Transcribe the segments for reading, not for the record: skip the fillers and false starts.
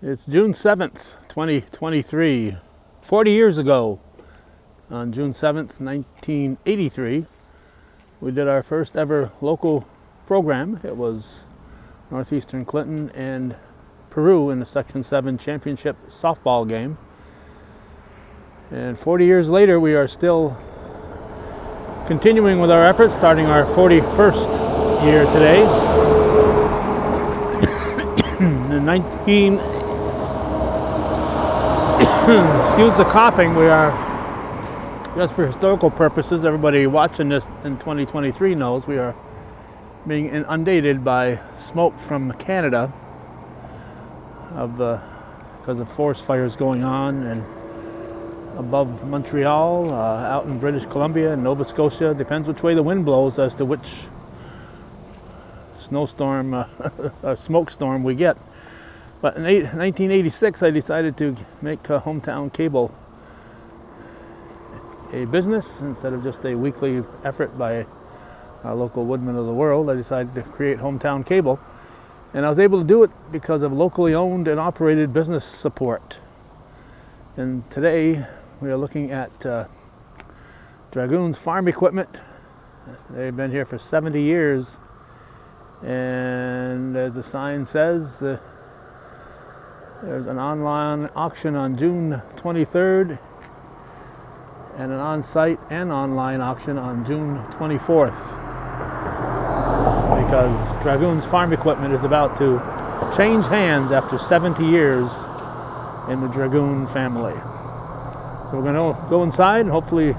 It's June 7th, 2023. 40 years ago, on June 7th, 1983, we did our first ever local program. It was Northeastern Clinton and Peru in the Section 7 championship softball game. And 40 years later, we are still continuing with our efforts, starting our 41st year today. In excuse the coughing, we are, just for historical purposes, everybody watching this in 2023 knows we are being inundated by smoke from Canada because of forest fires going on and above Montreal, out in British Columbia and Nova Scotia. Depends which way the wind blows as to which snowstorm or smoke storm we get. But in 1986, I decided to make hometown cable a business instead of just a weekly effort by our local woodmen of the world. I decided to create hometown cable, and I was able to do it because of locally owned and operated business support. And today we are looking at Dragoon's Farm Equipment. They've been here for 70 years, and as the sign says, there's an online auction on June 23rd and an on-site and online auction on June 24th, because Dragoon's Farm Equipment is about to change hands after 70 years in the Dragoon family. So we're going to go inside, and hopefully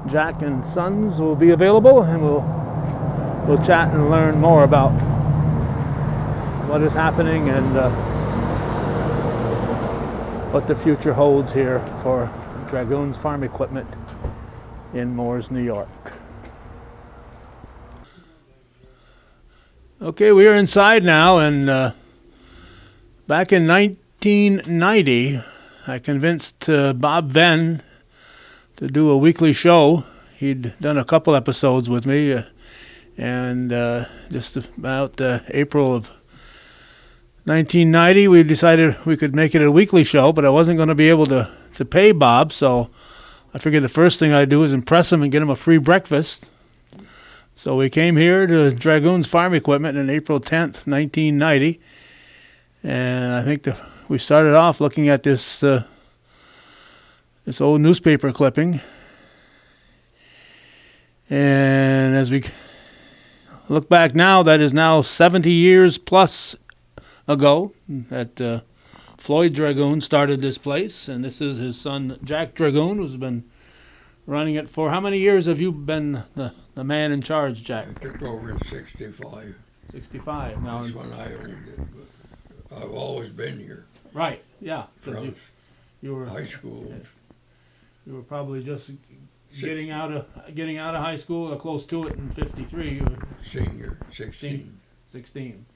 Jack and Sons will be available, and we'll chat and learn more about what is happening and what the future holds here for Dragoon's Farm Equipment in Moores, New York. Okay, we are inside now, and back in 1990, I convinced Bob Venn to do a weekly show. He'd done a couple episodes with me, and just about April of 1990, we decided we could make it a weekly show, but I wasn't going to be able to pay Bob, so I figured the first thing I'd do is impress him and get him a free breakfast. So we came here to Dragoon's Farm Equipment on April 10th, 1990, and I think we started off looking at this old newspaper clipping, and as we look back now, that is now 70 years plus ago that Floyd Dragoon started this place, and this is his son Jack Dragoon, who's been running it for. How many years have you been the man in charge, Jack? I took over in 65. 65. Now, that's when I owned it, but I've always been here. Right, yeah. From you were high school. You were probably just getting out of high school, or close to it, in 53. You were senior, 16. 16.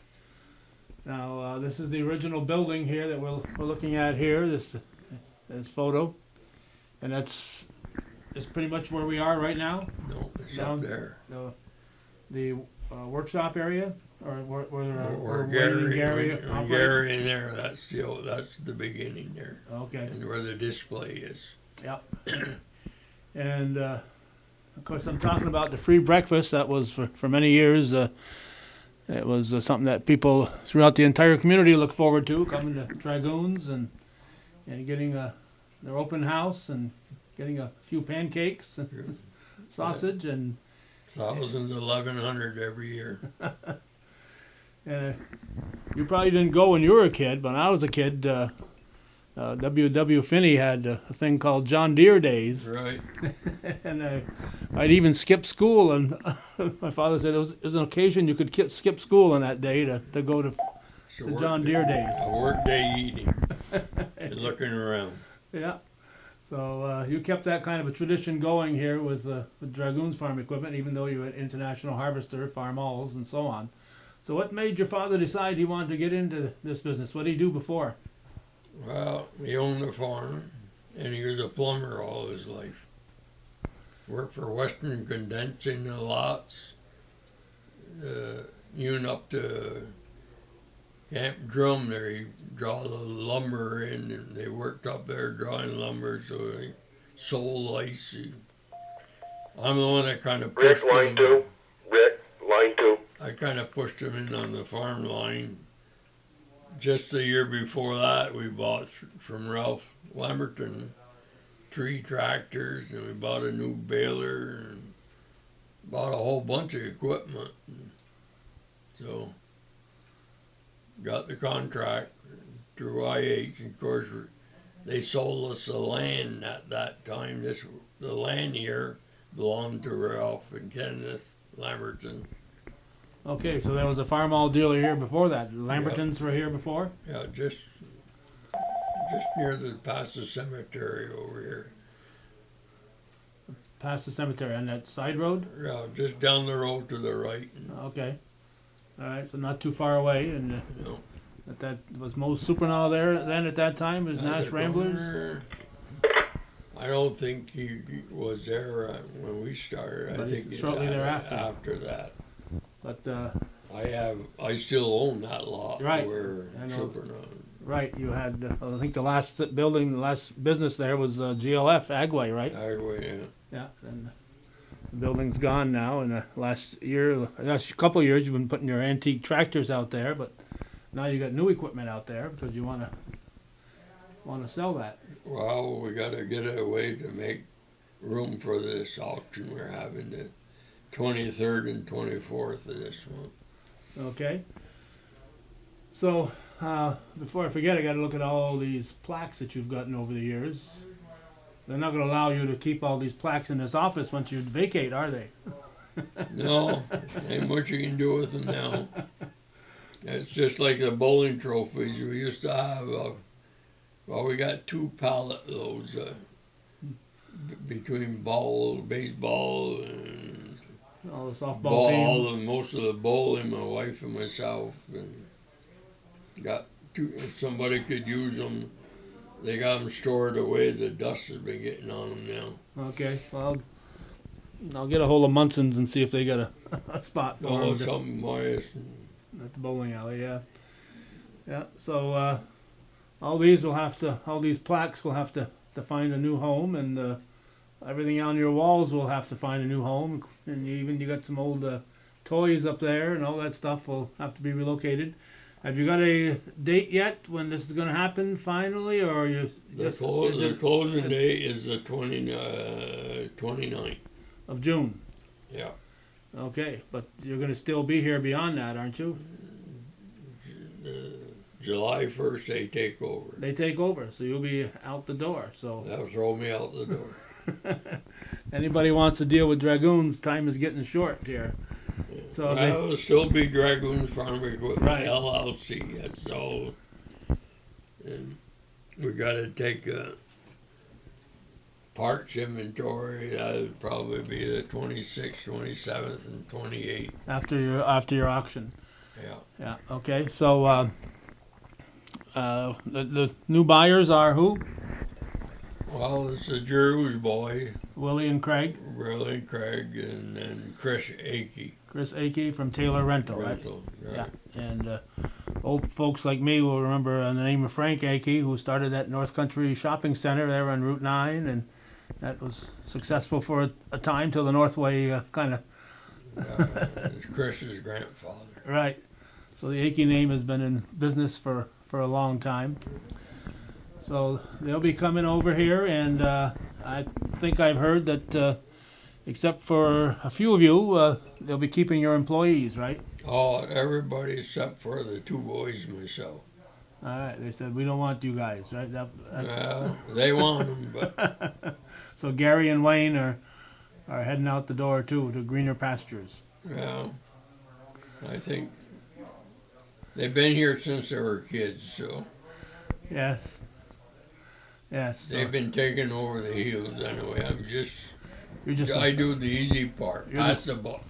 Now, this is the original building here that we're looking at here, this photo. And that's pretty much where we are right now? No, it's up there. The workshop area? Or where Gary in there, that's the beginning there. Okay. And where the display is. Yep. And, of course, I'm talking about the free breakfast. That was for many years. It was something that people throughout the entire community look forward to, coming to Dragoons and getting their open house and getting a few pancakes and sausage and thousands, 1,100 every year. You probably didn't go when you were a kid, but when I was a kid, W.W. Finney had a thing called John Deere Days. Right. And I'd even skip school, and my father said it was an occasion you could skip school on that day to go to the John Deere Days. A work day eating and looking around. Yeah. So you kept that kind of a tradition going here with Dragoon's Farm Equipment, even though you had International Harvester, Farm Alls, and so on. So what made your father decide he wanted to get into this business? What did he do before? Well, he owned a farm, and he was a plumber all his life. Worked for Western Condensing the lots, even up to Camp Drum there. You draw the lumber in, and they worked up there drawing lumber, so they sold ice. I'm the one that kind of pushed Rick, line them. two. Rick, line two. I kind of pushed them in on the farm line. Just the year before that, we bought from Ralph Lamberton 3 tractors, and we bought a new baler and bought a whole bunch of equipment. So, got the contract through IH, and of course, they sold us the land at that time. The land here belonged to Ralph and Kenneth Lamberton. Okay, so there was a farm dealer here before that. Lambertons were here before? Yeah, just near past the cemetery over here. Past the cemetery on that side road? Yeah, just down the road to the right. Okay. All right, so not too far away. And No. that was Moe's Supernal there then at that time? Was Nash Ramblers? I don't think he was there when we started. But I think shortly thereafter. After that. But I still own that lot. Right. Where I know. Supernal. right, you had I think the last business there was GLF Agway, right? Yeah, and the building's gone now. And last couple of years, you've been putting your antique tractors out there, but now you got new equipment out there because you want to sell that. Well, we got to get a way to make room for this auction we're having the 23rd and 24th of this month. Okay. So before I forget, I got to look at all these plaques that you've gotten over the years. They're not going to allow you to keep all these plaques in this office once you vacate, are they? No, ain't much you can do with them now. It's just like the bowling trophies we used to have. We got 2 pallet loads between baseball and All the softball ball, teams. and most of the bowling, my wife and myself, and got 2. If somebody could use them, they got them stored away. The dust has been getting on them now. Okay, well, I'll get a hold of Munson's and see if they got a spot for Oh, 'em something Myers. at the bowling alley. Yeah, yeah. So all these plaques will have to find a new home, and everything on your walls will have to find a new home. And you got some old toys up there, and all that stuff will have to be relocated. Have you got a date yet when this is going to happen finally, or are you The closing date is the 29th. of June? Yeah. Okay, but you're going to still be here beyond that, aren't you? July 1st they take over. They take over, so you'll be out the door. So That'll throw me out the door. anybody wants to deal with Dragoons, time is getting short here. So It'll still be Dragoon Farm Equipment Right. LLC. That's all. And we got to take a parts inventory. That would probably be the 26th, 27th, and 28th. after your auction. Yeah. Yeah. Okay. So the new buyers are who? Well, it's the Drew's boy, Willie and Craig. Willie Craig, and then Chris Akey. Chris Akey from Taylor Rental, right? Right. Yeah. And old folks like me will remember the name of Frank Akey, who started that North Country Shopping Center there on Route 9, and that was successful for a time till the Northway kind of. It's Chris's grandfather. Right. So the Akey name has been in business for a long time. So they'll be coming over here, and I think I've heard that except for a few of you, they'll be keeping your employees, right? Oh, everybody except for the 2 boys and myself. All right. They said, we don't want you guys, right? Well, they want them, but So Gary and Wayne are heading out the door, too, to greener pastures. well, I think they've been here since they were kids, so Yes. Yes. So they've been taking over the heels anyway. you're just I do the easy part. You're Pass the ball,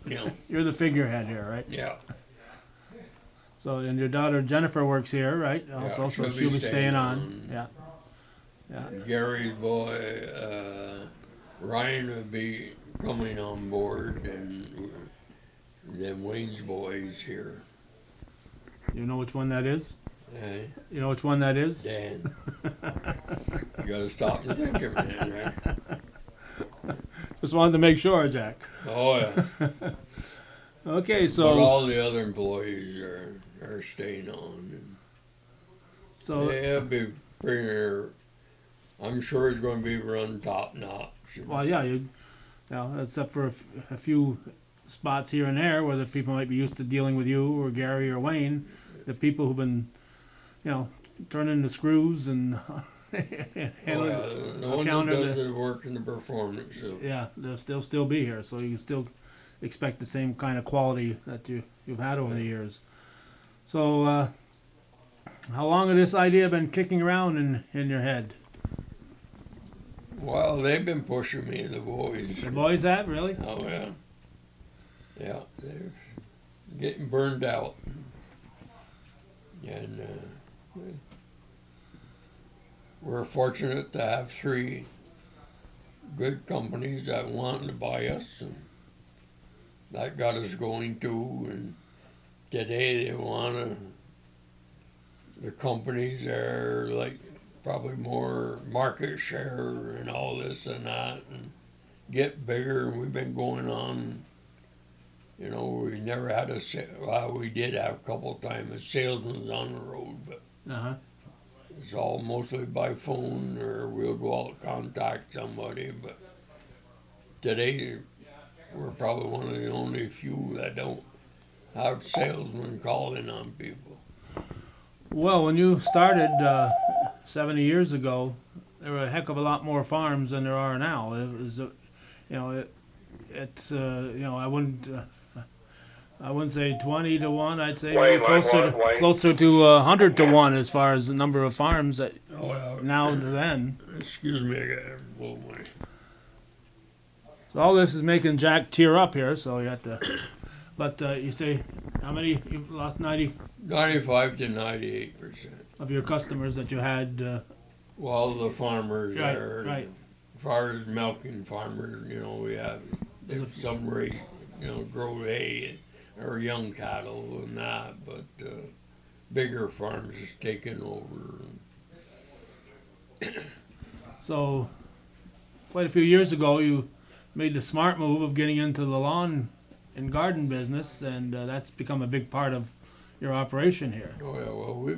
you're the figurehead here, right? Yeah. So, and your daughter Jennifer works here, right? Also, so she'll be staying on. Yeah. Yeah. Gary's boy, Ryan will be coming on board, and then Wayne's boy is here. You know which one that is? Hey, You know which one that is? Dan, you gotta stop and think a minute, right? Just wanted to make sure, Jack. Oh yeah. Okay, But so all the other employees are staying on. And so they'll be pretty. I'm sure it's going to be run top notch. well, yeah, except for a few spots here and there where the people might be used to dealing with you or Gary or Wayne, the people who've been, turning the screws and handling, The one that counter does the work in the performance. So. yeah, they'll still be here, so you can still expect the same kind of quality that you've had over the years. So, how long has this idea been kicking around in your head? Well, they've been pushing me, the boys. The boys have, really? Oh yeah. Yeah, they're getting burned out. And we're fortunate to have 3 good companies that want to buy us, and that got us going too. And today they want to. The companies are like probably more market share and all this and that, and get bigger. And we've been going on. We never had we did have a couple of times a salesman on the road, but Uh-huh. it's all mostly by phone, or we'll go out and contact somebody. But today, we're probably one of the only few that don't have salesmen calling on people. Well, when you started 70 years ago, there were a heck of a lot more farms than there are now. It was, I wouldn't say 20 to 1. I'd say Wayne, closer to 100 to 1 as far as the number of farms that Oh, yeah. now to then. Excuse me, I got to blow my. So all this is making Jack tear up here. So you have to. But you say how many? You've lost 95 to 98%. of your customers that you had. Well, the farmers Right, are. right. As far as milking farmers, we have some raise, grow hay or young cattle and that, but bigger farms is taking over. So quite a few years ago, you made the smart move of getting into the lawn and garden business, and that's become a big part of your operation here. Oh yeah, well, we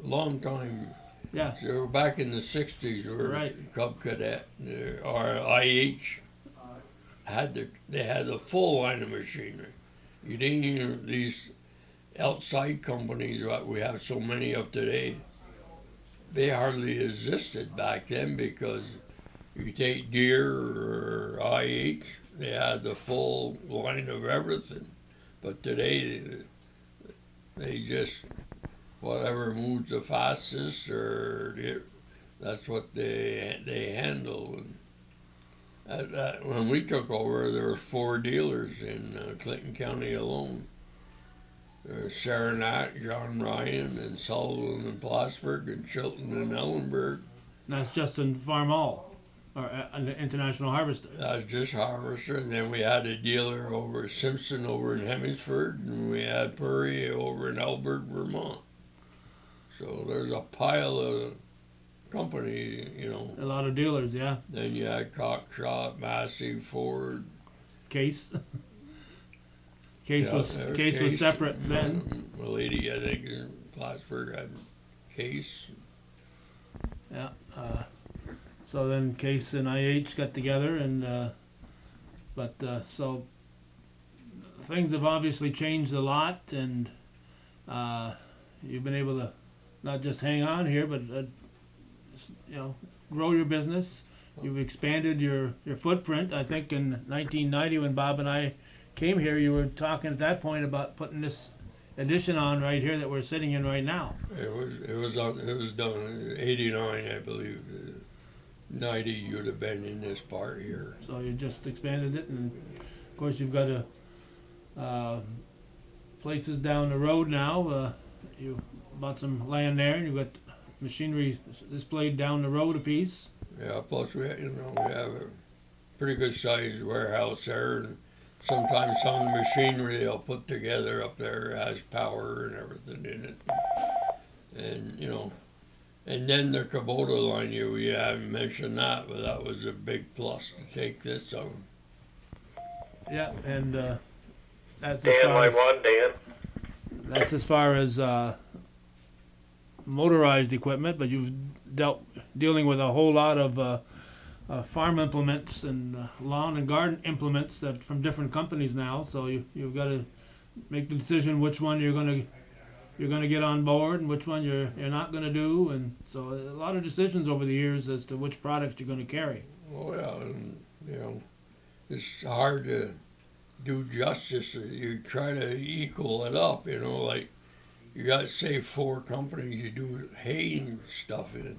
long time. Yeah. So back in the '60s, we were Right. Cub Cadet. Our IH they had the full line of machinery. You didn't even these outside companies that we have so many of today. They hardly existed back then because you take Deere or IH, they had the full line of everything. But today, they just whatever moves the fastest, that's what they handle. And when we took over, there were 4 dealers in Clinton County alone. Saranac, John Ryan, and Sullivan and Plattsburgh, and Chilton and Ellenberg. And that's just in Farm Hall, or the International Harvester. That's just Harvester. And then we had a dealer over Simpson over in Hemingsford, and we had Purry over in Elberg, Vermont. So there's a pile of company, A lot of dealers, yeah. Then you had Cockshot, Massey, Ford. Case. Case was separate then. A lady, I think, in Plattsburgh had Case. Yeah. So then Case and IH got together, and so things have obviously changed a lot, and you've been able to not just hang on here, but grow your business. You've expanded your footprint. I think in 1990, when Bob and I came here, you were talking at that point about putting this addition on right here that we're sitting in right now. It was done in '89, I believe. 90, you'd have been in this part here. So you just expanded it, and of course you've got places down the road now. You bought some land there, and you've got machinery displayed down the road a piece. Yeah, plus we have a pretty good sized warehouse there, and sometimes some of the machinery they'll put together up there has power and everything in it. And, you know, and then the Kubota line, you haven't mentioned that, but that was a big plus to take this on. Yeah, and that's as Dan, far line as, one, Dan. that's as far as motorized equipment, but you've dealing with a whole lot of farm implements and lawn and garden implements that from different companies now. So you've got to make the decision which one you're gonna get on board and which one you're not gonna do, and so a lot of decisions over the years as to which product you're gonna carry. Oh yeah, and, you know, it's hard to do justice. You try to equal it up, you know, like you got, say, 4 companies you do hay and stuff in.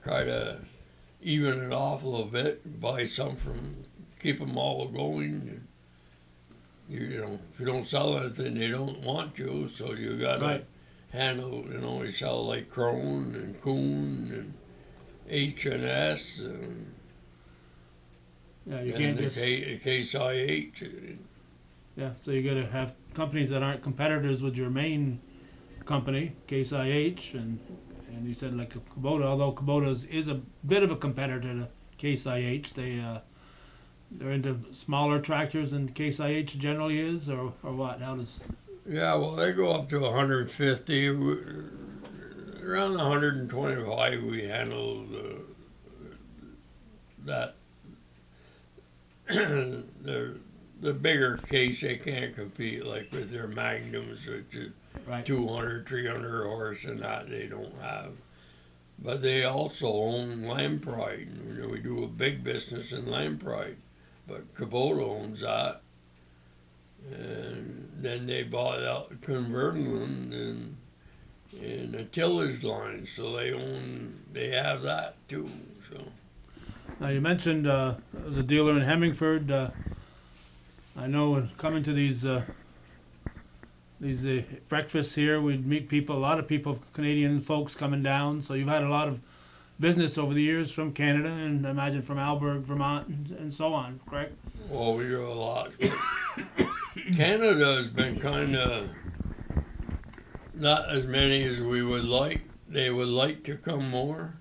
Try to even it off a little bit, buy some from, keep them all going. You know, if you don't sell anything, they don't want you, so you gotta Right. handle, you know, you sell like Crone and Kuhn and H&S and Yeah, you and can't the just Case IH. yeah. So you got to have companies that aren't competitors with your main company, Case IH, and you said like Kubota. Although Kubota is a bit of a competitor to Case IH, they're into smaller tractors than Case IH generally is, or what? How does Yeah, well, they go up to 150. Around 125, we handle that. the bigger case, they can't compete like with their Magnums, which is right? 200, 300 horse, and that they don't have. But they also own Lampride. And, you know, we do a big business in Lampride, but Kubota owns that. And then they bought out Cumberland and a tillage line, so they have that too. So Now you mentioned there was a dealer in Hemingford. I know when coming to these breakfasts here, we'd meet people, a lot of people, Canadian folks coming down. So you've had a lot of business over the years from Canada, and I imagine from Alberg, Vermont, and so on, correct? well, we do a lot. Canada has been kind of not as many as we would like. They would like to come more,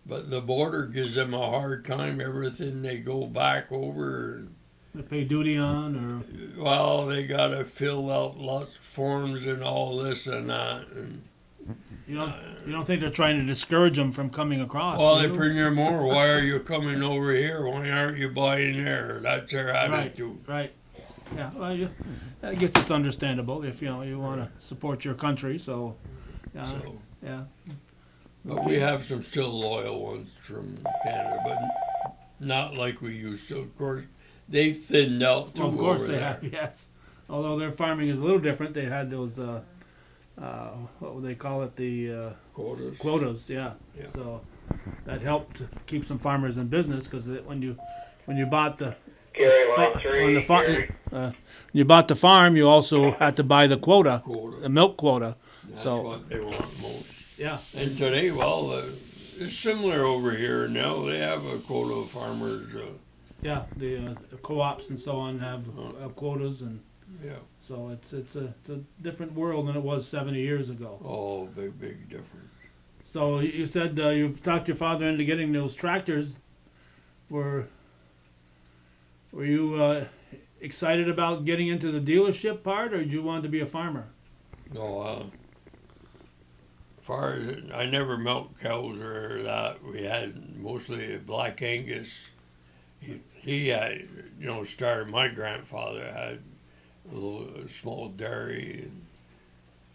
but the border gives them a hard time. Everything they go back over, They pay duty on, or well, they got to fill out lots of forms and all this and that. And you don't think they're trying to discourage them from coming across? well, do they you? bring you more. Why are you coming over here? Why aren't you buying there? That's their attitude. Right. Yeah. Well, I guess it's understandable if you want to support your country. So, So, yeah. but we have some still loyal ones from Canada, but not like we used to. Of course, they've thinned out too Well, of course over they there. have. Yes. Although their farming is a little different. They had those what would they call it? The Quotas. quotas. Yeah. Yeah. So that helped keep some farmers in business because when you bought the Gary, line on three, the Gary. you bought the farm, you also had to buy the quota, Quota. the milk quota. That's So what they want most. yeah. And today, well, it's similar over here now. They have a quota of farmers. Yeah, the co-ops and so on have quotas, and Yeah. so it's a different world than it was 70 years ago. Oh, big difference. So you said you've talked your father into getting those tractors. Were you excited about getting into the dealership part, or did you want to be a farmer? No, far as I never milked cows or that. We had mostly a Black Angus. He had, started. My grandfather had a small dairy, and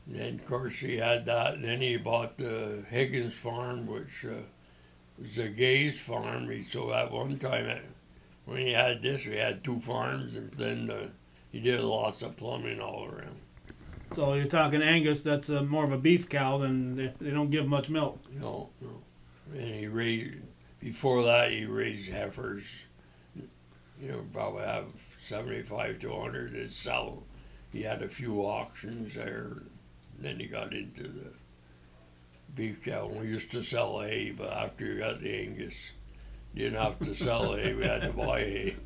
then of course he had that. And then he bought the Higgins farm, which was a Gay's farm. So at one time, when he had this, we had 2 farms, and then he did lots of plumbing all around. So you're talking Angus. That's more of a beef cow, than they don't give much milk. No. And he raised, before that, he raised heifers. Probably have 75 to 100 to sell. He had a few auctions there. Then he got into the beef cow. We used to sell hay, but after you got the Angus, you didn't have to sell hay. We had to buy hay.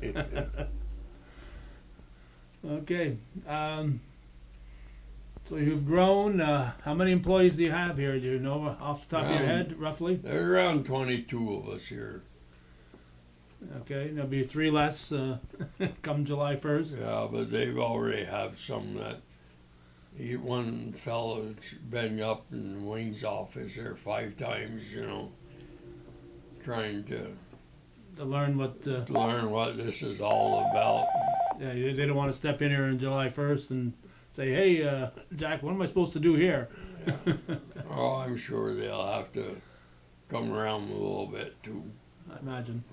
Okay. So you've grown. How many employees do you have here? Do you know off the top of your head, roughly? There's around 22 of us here. Okay, there'll be three less come July 1st. Yeah, but they've already have some that. One fellow's been up in the wings office there 5 times, trying to To learn what. learn what this is all about. Yeah, they don't want to step in here on July 1st and say, "Hey, Jack, what am I supposed to do here?" Yeah. Oh, I'm sure they'll have to come around a little bit to I imagine.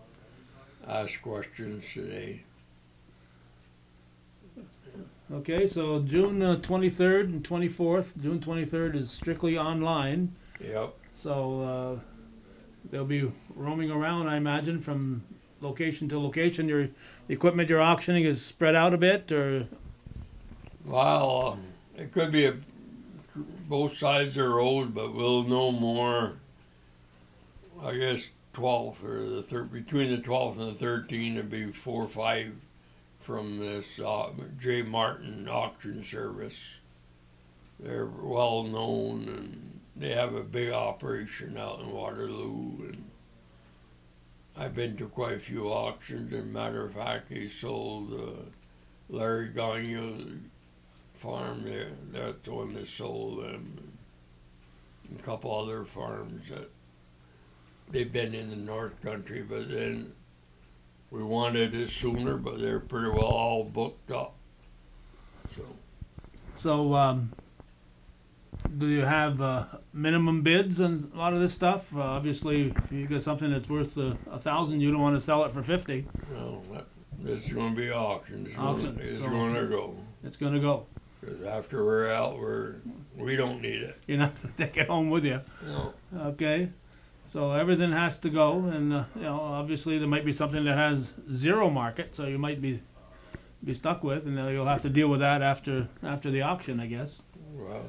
ask questions today. Okay, so June 23rd and 24th. June 23rd is strictly online. Yep. So they'll be roaming around, I imagine, from location to location. The equipment you're auctioning is spread out a bit, or Well, it could be both sides of the road, but we'll know more. I guess 12th or between the 12th and the 13th, it'd be 4 or 5 from this J. Martin auction service. They're well known and they have a big operation out in Waterloo. And I've been to quite a few auctions. As a matter of fact, he sold Larry Gagne's farm there. That's the one that sold them. And a couple other farms that they've been in the North Country, but then we wanted it sooner, but they're pretty well all booked up. so. Do you have minimum bids on a lot of this stuff? Obviously, if you get something that's worth $1,000, you don't want to sell it for $50. This is going to be auction. It's Auction, going to go. It's going to go. Because after we're out, we don't need it. You're not going to take it home with you. No. Okay. So everything has to go, and obviously there might be something that has zero market, so you might be stuck with, and you'll have to deal with that after the auction, I guess. Well,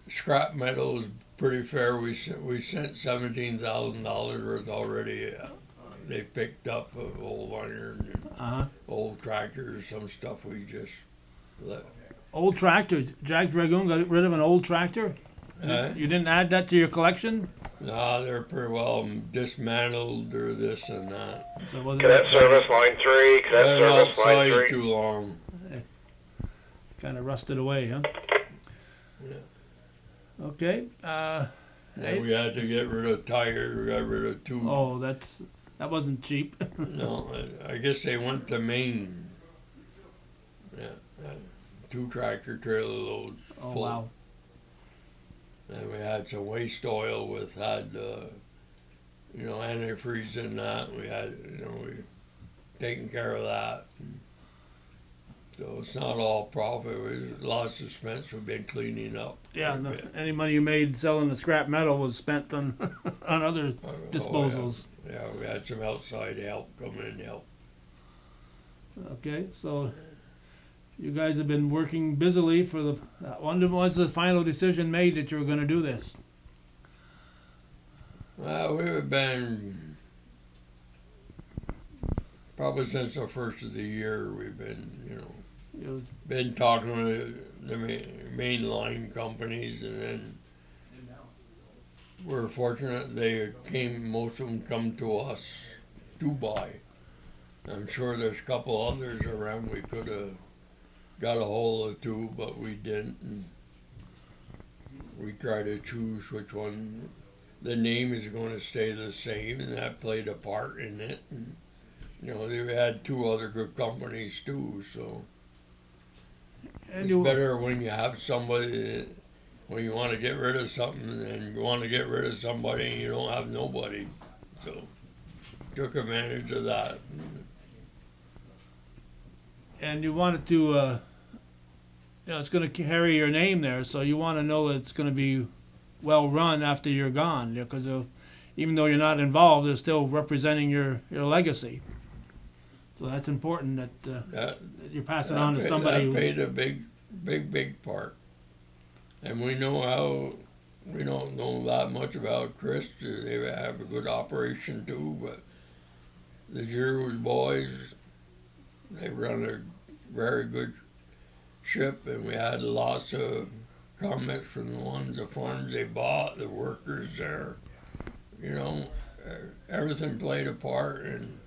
scrap metal is pretty fair. We sent $17,000 worth already. They picked up of old iron and old tractors, some stuff we just let. Old tractor. Jack Dragoon got rid of an old tractor? You didn't add that to your collection? No, they're pretty well dismantled or this and that. So wasn't Cadet service line 3, cadet Been service line outside 3. too long. kind of rusted away, huh? Yeah. Okay. And we had to get rid of tires. We got rid of 2. Oh, that wasn't cheap. No, I guess they went to Maine. Yeah, 2 tractor trailer loads Oh, full. wow. And we had some waste oil antifreeze in that. We had, we taking care of that. So it's not all profit. It was lots of expense we've been cleaning up. Yeah, any money you made selling the scrap metal was spent on on other disposals. Oh, yeah, we had some outside help come in and help. Okay, so you guys have been working busily for the. When was the final decision made that you were going to do this? We've been probably since the first of the year. We've been, been talking to the mainline companies, and then we're fortunate most of them come to us to buy. I'm sure there's a couple others around we could have got a hold of too, but we didn't. And we try to choose which one. The name is going to stay the same, and that played a part in it. And, they had 2 other good companies too, so it's better when you have somebody that, when you want to get rid of something and you want to get rid of somebody and you don't have nobody. So took advantage of that. And you wanted to, it's going to carry your name there, so you want to know that it's going to be well run after you're gone, because even though you're not involved, they're still representing your legacy. So that's important that you're passing on to somebody. That played a big part. And we don't know that much about Chris. They have a good operation too, but the Giroux boys, they run a very good ship, and we had lots of comments from the farms they bought, the workers there. You know, everything played a part, and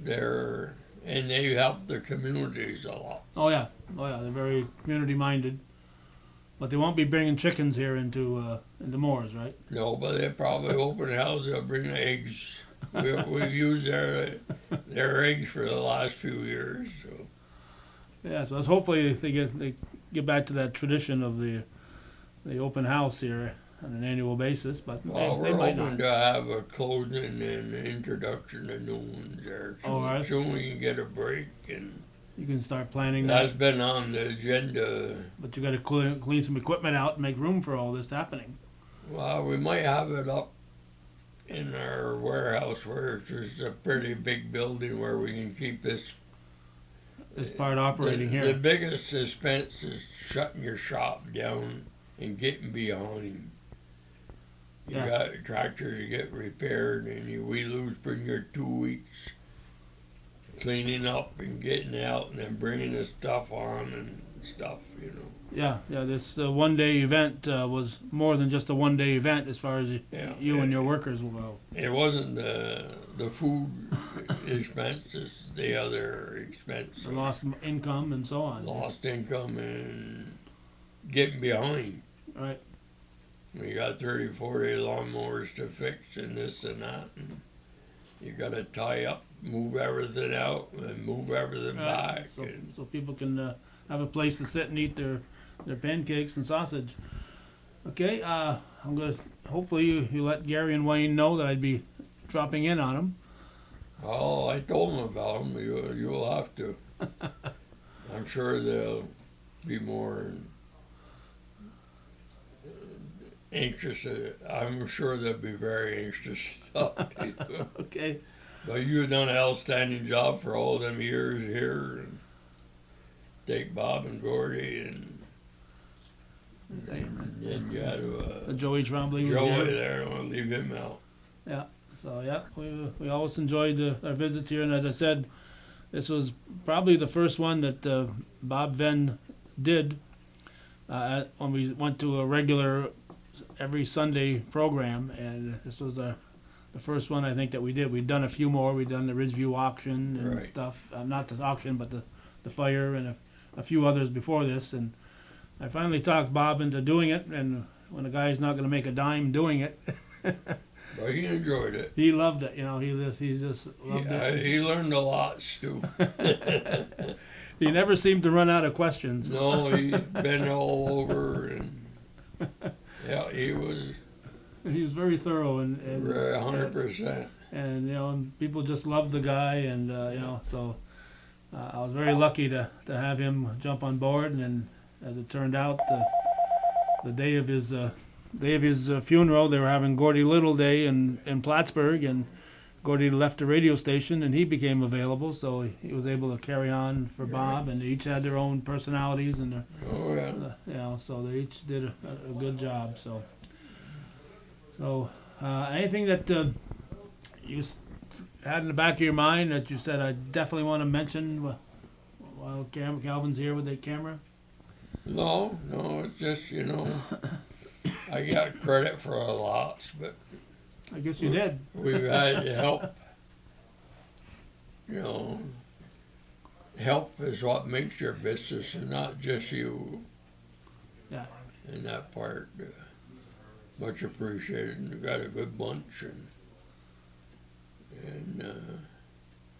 they helped the communities a lot. Oh yeah, they're very community minded. But they won't be bringing chickens here into Moores, right? No, but they probably open house. They'll bring the eggs. We've used their eggs for the last few years. So. Yeah, so hopefully they get back to that tradition of the open house here on an annual basis. But Well, they we're might hoping not. to have a closing and an introduction of new ones there. So All right. soon we can get a break, and You can start planning that's that. been on the agenda. But you got to clean some equipment out and make room for all this happening. Well, we might have it up in our warehouse, where it's just a pretty big building where we can keep this. This part operating The here. biggest expense is shutting your shop down and getting behind. You Yeah. got tractors to get repaired, and we lose pretty near 2 weeks cleaning up and getting out, and then bringing the stuff on and stuff, you know. Yeah. This one-day event was more than just a one-day event as far as Yeah. you and your workers will go. It wasn't the food expense, it's the other expense. The lost income and so on. Lost income and getting behind. Right. We got 30, 40 lawnmowers to fix and this and that. And you got to tie up, move everything out, and move everything back. So people can have a place to sit and eat their pancakes and sausage. Okay, I'm gonna. Hopefully you let Gary and Wayne know that I'd be dropping in on them. Oh, I told them about them. You'll have to. I'm sure they'll be more anxious. I'm sure they'll be very anxious to talk to you. Okay. But you've done an outstanding job for all them years here. And take Bob and Gordy and you had Joey Trombley was Joey here. there. I don't want to leave him out. So yeah, we always enjoyed our visits here, and as I said, this was probably the first one that Bob Venn did when we went to a regular every Sunday program, and this was the first one I think that we did. We'd done a few more. We'd done the Ridgeview auction and Right. stuff. Not the auction, but the fire and a few others before this. And I finally talked Bob into doing it. And when a guy's not going to make a dime doing it, But he enjoyed it. he loved it. You know, he just loved it. He learned a lot, Stu. He never seemed to run out of questions. No, he's been all over, and yeah, he was He was very thorough and 100%. and you know, and people just loved the guy, and you know, so I was very lucky to have him jump on board. And as it turned out, the day of his funeral, they were having Gordy Little Day in Plattsburgh, and Gordy left the radio station, and he became available, so he was able to carry on for Bob, and they each had their own personalities, and Oh, yeah. you know, so they each did a good job. So anything that you had in the back of your mind that you said I definitely want to mention while Calvin's here with the camera? No, it's just, I got credit for a lot, but I guess you did. we've had help. Help is what makes your business and not just you. Yeah. And that part, much appreciated. And you got a good bunch, and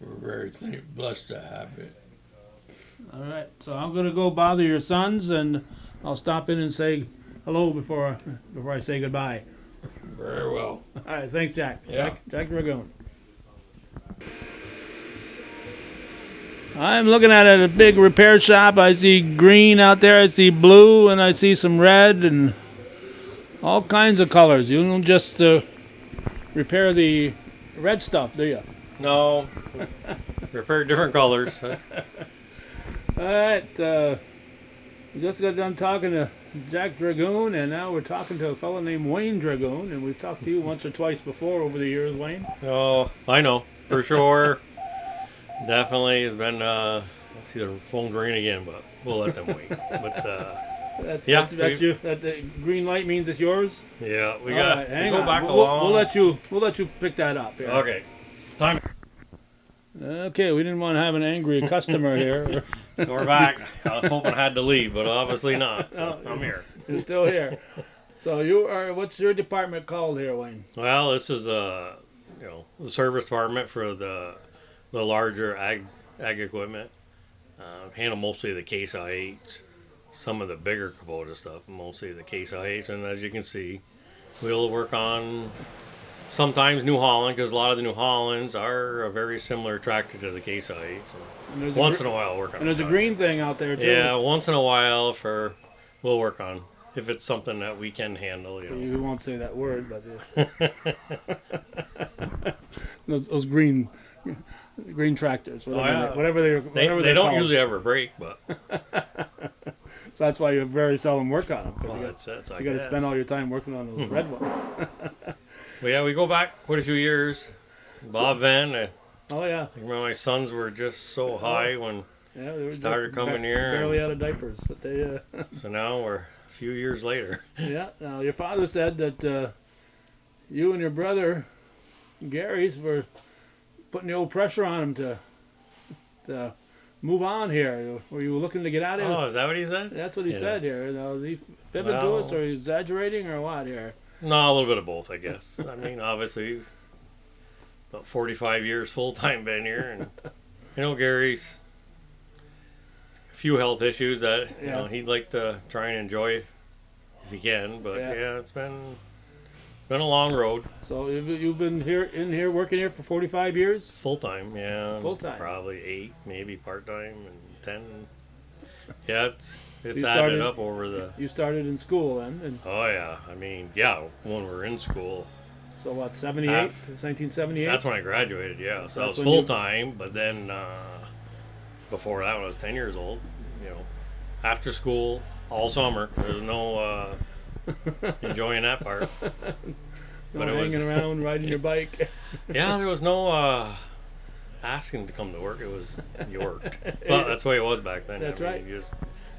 we're very blessed to have it. All right, so I'm gonna go bother your sons, and I'll stop in and say hello before I say goodbye. Very well. All right, thanks, Jack. Yeah. Jack Dragoon. I'm looking at a big repair shop. I see green out there. I see blue, and I see some red and all kinds of colors. You don't just repair the red stuff, do you? No, repair different colors. All right, we just got done talking to Jack Dragoon, and now we're talking to a fellow named Wayne Dragoon, and we've talked to you once or twice before over the years, Wayne. Oh, I know for sure. Definitely has been I see the phone ring again, but we'll let them wait. But That's, Yeah, that's you. That the green light means it's yours. yeah, we All got right, we hang go on. back We'll along. we'll let you pick that up here. Okay, time. Okay, we didn't want to have an angry customer here. So we're back. I was hoping I had to leave, but obviously not. So No. I'm here. You're still here. So you are. What's your department called here, Wayne? Well, this is the service department for the larger ag equipment. Handle mostly the Case IH, some of the bigger Kubota stuff, mostly the Case IH, and as you can see, we'll work on sometimes New Holland because a lot of the New Hollands are a very similar tractor to the Case IH. So once in a while, work on. And there's a green thing out there too. Yeah, once in a while we'll work on if it's something that we can handle. You won't say that word, but those green tractors, whatever They they're don't called. usually ever break, but So that's why you very seldom work on them. well, you that's I got to guess. spend all your time working on those red ones. Well, yeah, we go back quite a few years. Bob Van, I Oh yeah, remember my sons were just so high when, yeah. They were Started coming here barely and- out of diapers, but they. so now we're a few years later. Yeah. Now your father said that you and your brother Gary's were putting the old pressure on him to move on here. Were you looking to get out of here? Oh, is that what he said? That's what he Yeah. said here. Is he fibbing to us, or exaggerating, or what here? No, a little bit of both, I guess. I mean, obviously, about 45 years full-time been here, and Gary's a few health issues that he'd like to try and enjoy if he can. But yeah, it's been a long road. So you've been working here for 45 years? Full-time, yeah. Full-time. Probably 8, maybe part-time, and 10. Yeah, it's you added started- up over the. You started in school then, and Oh yeah, I mean, yeah, when we were in school. so what? 78, 1978. That's when I graduated, yeah. So I was That's when you- full time, but then before that, when I was 10 years old, after school, all summer. There was no enjoying that part. No but it was- hanging around riding your bike. Yeah, there was no asking to come to work. It was you worked. Well, that's the way it was back then. That's right. You just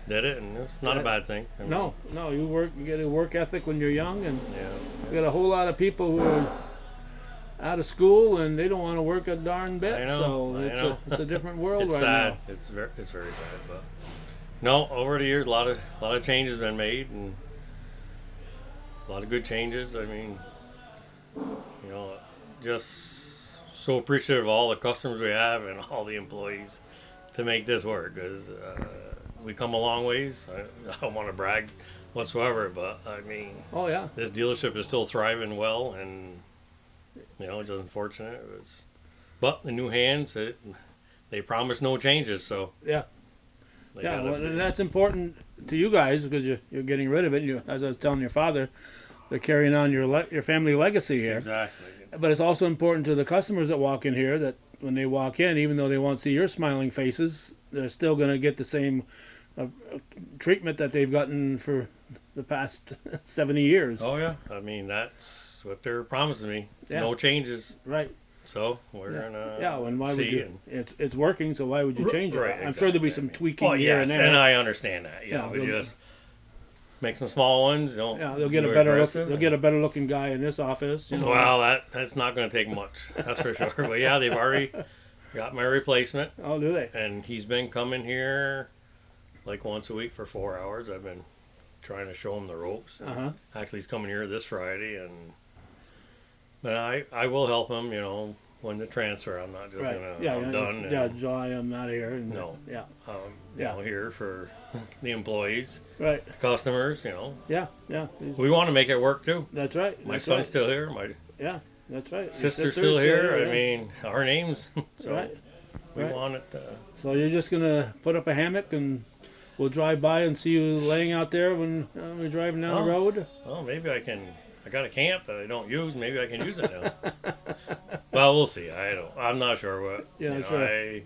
did it, and it's not a bad thing. I mean, No, you get a work ethic when you're young, and Yeah. you got a whole lot of people who are out of school and they don't want to work a darn bit. I know, So I it's know. a different world It's right sad. now. It's very sad, but no. Over the years, a lot of changes been made, and a lot of good changes. I mean, just so appreciative of all the customers we have and all the employees to make this work. Because we come a long ways. I don't want to brag whatsoever, but I mean, Oh yeah, this dealership is still thriving well, and it's unfortunate. It was, but the new hands, they promise no changes, so yeah. they Yeah, gotta well, be- and that's important to you guys because you're getting rid of it. As I was telling your father, they're carrying on your family legacy here. exactly. But it's also important to the customers that walk in here that when they walk in, even though they won't see your smiling faces, they're still going to get the same treatment that they've gotten for the past 70 years. Oh yeah, I mean that's what they're promising me. Yeah. No changes. Right. So we're gonna Yeah, and why would see. you? It's working, so why would you change it? Right, I'm sure there'll be some tweaking Oh here yes, and there. and I understand that. Yeah, We they'll- just make some small ones. Don't. Yeah, they'll get too a better look. aggressive. They'll get a better looking guy in this office. Well, that's not going to take much. That's for sure. But yeah, they've already got my replacement, Oh, do they? and he's been coming here like once a week for 4 hours. I've been trying to show him the ropes. Uh huh. Actually, he's coming here this Friday, but I will help him. When the transfer, I'm not just Right. gonna. Yeah. I'm done. Yeah. and, July, I'm out of here. And, No. Yeah. Yeah. Here for the employees, Right. customers. Yeah. Yeah. We want to make it work too. That's right. My That's son's right. still here. My That's right. Your sister's still here. yeah. I mean, our names. So Right. we Right. want it. So you're just gonna put up a hammock and we'll drive by and see you laying out there when we're driving down the Oh. road. Well, maybe I can. I got a camp that I don't use. Maybe I can use it now. Well, we'll see. I'm not sure what. Yeah, sure.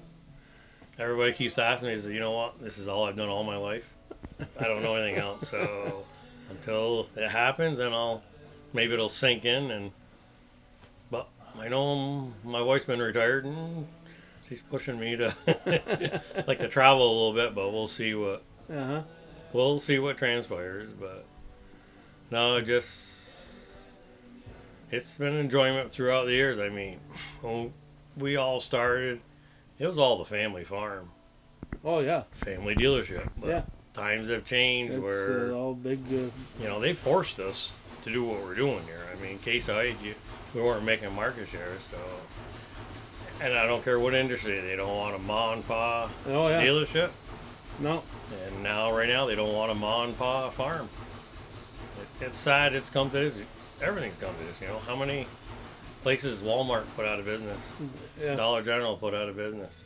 Everybody keeps asking me. You know what? This is all I've done all my life. I don't know anything else. So until it happens, then maybe it'll sink in. But I know my wife's been retired, and she's pushing me to like to travel a little bit, but we'll see what transpires. But no, it's been enjoyment throughout the years. I mean, when we all started, it was all the family farm, Oh yeah. family dealership. But Yeah. times have changed It's where all big. they forced us to do what we're doing here. I mean, Case IH, we weren't making market share, so. And I don't care what industry, they don't want a ma and pa Oh yeah. dealership. No. And right now, they don't want a ma and pa farm. It's sad it's come to this. Everything's come to this, How many places Walmart put out of business? Yeah. Dollar General put out of business.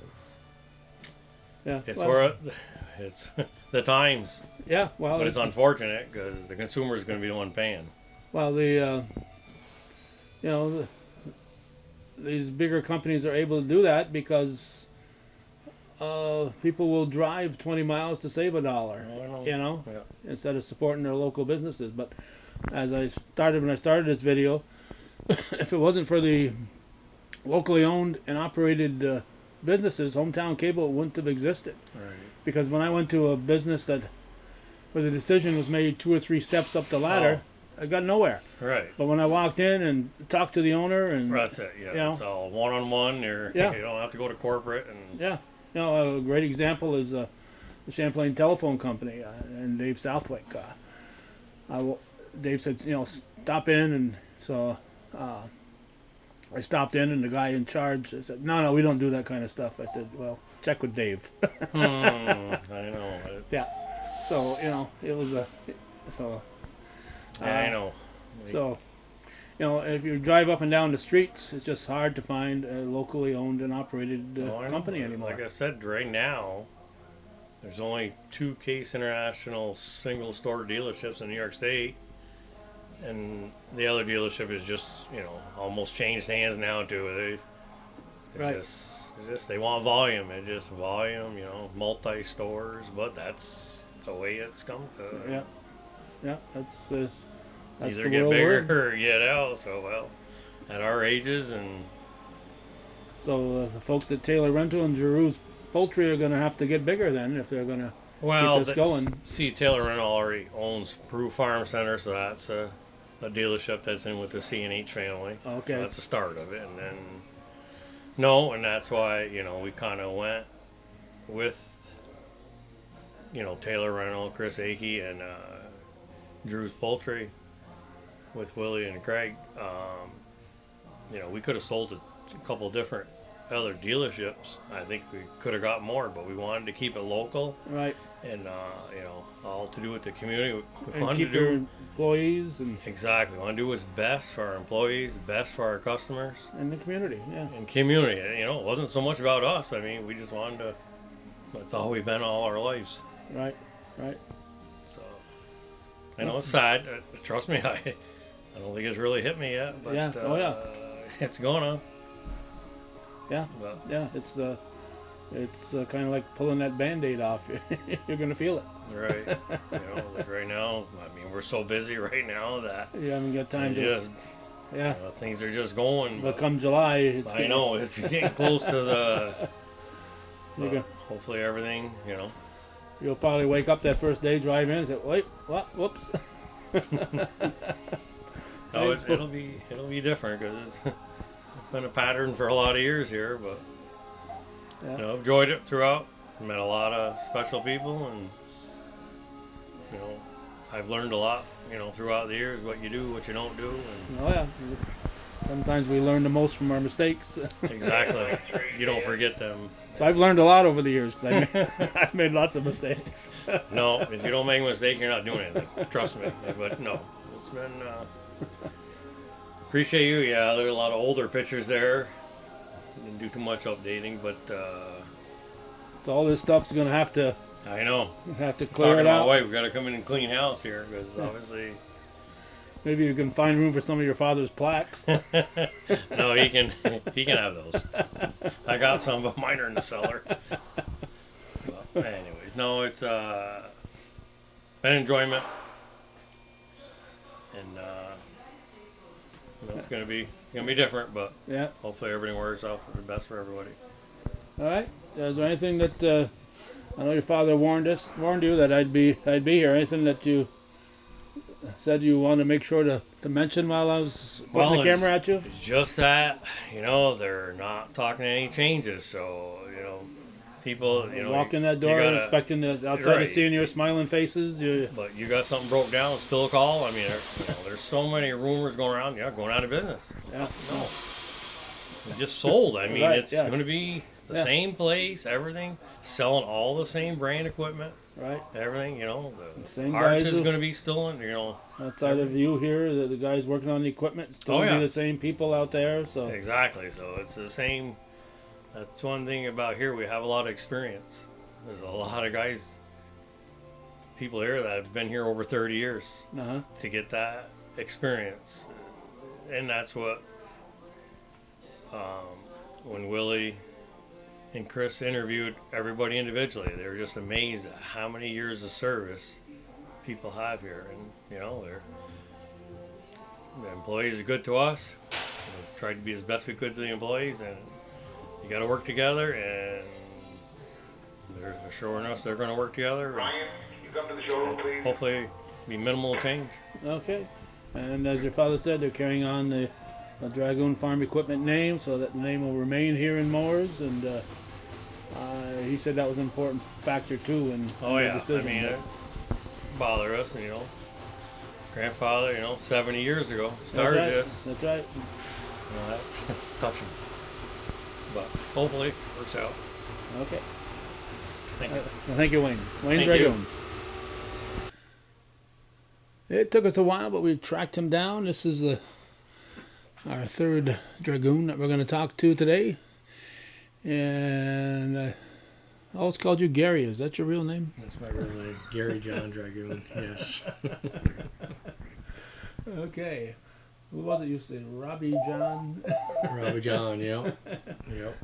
Yeah. It's well, where it's the times. Yeah. Well. But it's unfortunate because the consumer is going to be the one paying. Well, these bigger companies are able to do that because people will drive 20 miles to save $1. Yeah. Instead of supporting their local businesses. But as when I started this video, if it wasn't for the locally owned and operated businesses, hometown cable wouldn't have existed. Right. Because when I went to a business where the decision was made 2 or 3 steps up the ladder, I got nowhere. Right. But when I walked in and talked to the owner and That's it. Yeah. It's all one-on-one. You don't have to go to corporate and. yeah, a great example is the Champlain Telephone Company and Dave Southwick. Dave said, stop in, and so I stopped in, and the guy in charge said, no, we don't do that kind of stuff. I said, well, check with Dave. I know. Yeah. So it was I know. So, if you drive up and down the streets, it's just hard to find a locally owned and operated company anymore. Like I said, right now, there's only 2 Case International single store dealerships in New York State, and the other dealership is just almost changed hands now too. It's just they want volume. It's just volume. Multi stores, but that's the way it's come to. Yeah, that's Either the get world bigger we're in. or get out. So at our ages and. So the folks at Taylor Rental and Giroux's Poultry are going to have to get bigger then if they're going to keep this going. See, Taylor Rental already owns Peru Farm Center, so that's a dealership that's in with the C&H family. Okay. So that's the start of it. And then, and that's why, we kind of went with, Taylor Rental, Chris Akey, and Drew's Poultry with Willie and Craig. We could have sold a couple different other dealerships. I think we could have got more, but we wanted to keep it local. Right. And all to do with the community. We And wanted keep to your do employees exactly. We want to do what's best for our employees, best for our customers, and the community. Yeah. and community. It wasn't so much about us. I mean, we just wanted to. That's all we've been all our lives. Right. So I know it's sad. Trust me, I don't think it's really hit me yet. But Yeah. Oh yeah. It's going on. Yeah. But, Yeah. It's kind of like pulling that Band-Aid off. You're gonna feel it. right. Like right now. I mean, we're so busy right now that You haven't got time to. just Yeah. things are just going. But come July, I know it's getting close to the. You're gonna, Hopefully everything, you'll probably wake up that first day, drive in, and say, "Wait, what? Whoops." No, it'll be different because it's been a pattern for a lot of years here, but Yeah. enjoyed it throughout. Met a lot of special people, and I've learned a lot, throughout the years what you do, what you don't do, and Oh yeah. Sometimes we learn the most from our mistakes. exactly you don't forget them. So I've learned a lot over the years because I've made lots of mistakes. No, if you don't make a mistake, you're not doing anything. Trust me. But no, it's been. Appreciate you. Yeah, there are a lot of older pictures there. Didn't do too much updating, but So all this stuff's gonna have to I know. clear Talking it to my out. wife, we got to come in and clean house here because obviously. Maybe you can find room for some of your father's plaques. No, he can have those. I got some, but mine are in the cellar. But anyways, no, it's been enjoyment, and it's gonna be different, but Yeah. hopefully everything works out for the best for everybody. All right. Is there anything that I know your father warned you that I'd be here? Anything that you said you wanted to make sure to mention while I was putting Well, the camera at you? It's just that, they're not talking any changes. So, people, Walk in that you door gotta- expecting the outside right. of seeing your smiling faces. But you got something broke down, still a call. I mean, there's so many rumors going around. Yeah, going out of business. Yeah. No. We just sold. I mean, Right, it's yeah. going to be the Yeah. same place, everything, selling all the same brand equipment, Right. everything, the Same parts guys is who- going to be still in, Outside of you here, the guys working on the equipment still Oh, yeah. be the same people out there. So Exactly. So it's the same. That's one thing about here. We have a lot of experience. There's a lot of guys, people here that have been here over 30 years uh-huh. to get that experience. And that's what, when Willie and Chris interviewed everybody individually, they were just amazed at how many years of service people have here. And, the employees are good to us. We tried to be as best we could to the employees, and you got to work together, and they're assuring us they're going to work together. Ryan, you come to the showroom, please. Hopefully, be minimal change. Okay. And as your father said, they're carrying on the Dragoon Farm Equipment name, so that the name will remain here in Moores. And he said that was an important factor too in Oh the yeah, decision. I mean, it bother us, and grandfather, 70 years ago started That's right. this. That's right. That's touching. But hopefully, it works out. Okay. Thank you. Well, thank you, Wayne. Wayne Thank Dragoon. It took us a while, but we tracked him down. This is our third Dragoon that we're going to talk to today. And I always called you Gary. Is that your real name? That's my real name, Gary John Dragoon. Yes. Okay. Who was it you said? Robbie John? Robbie John. Yep.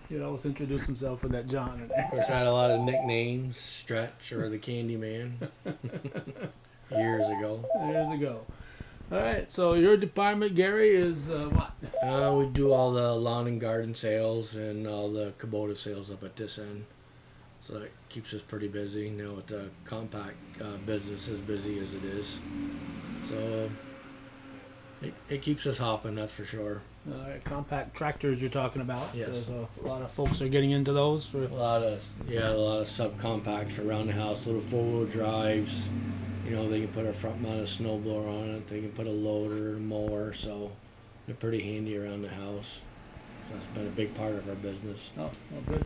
He'd always introduce himself with that John in Of there. course, I had a lot of nicknames: Stretch or the Candy Man. Years ago. Years ago. All right. So your department, Gary, is what? We do all the lawn and garden sales and all the Kubota sales up at this end. So that keeps us pretty busy. With the compact business as busy as it is. So it keeps us hopping, that's for sure. All right. Compact tractors you're talking about. Yes. So a lot of folks are getting into those. A lot of subcompacts for around the house, little 4-wheel drives. They can put a front mounted snowblower on it. They can put a loader, a mower, so they're pretty handy around the house. So that's been a big part of our business. Oh, well, good.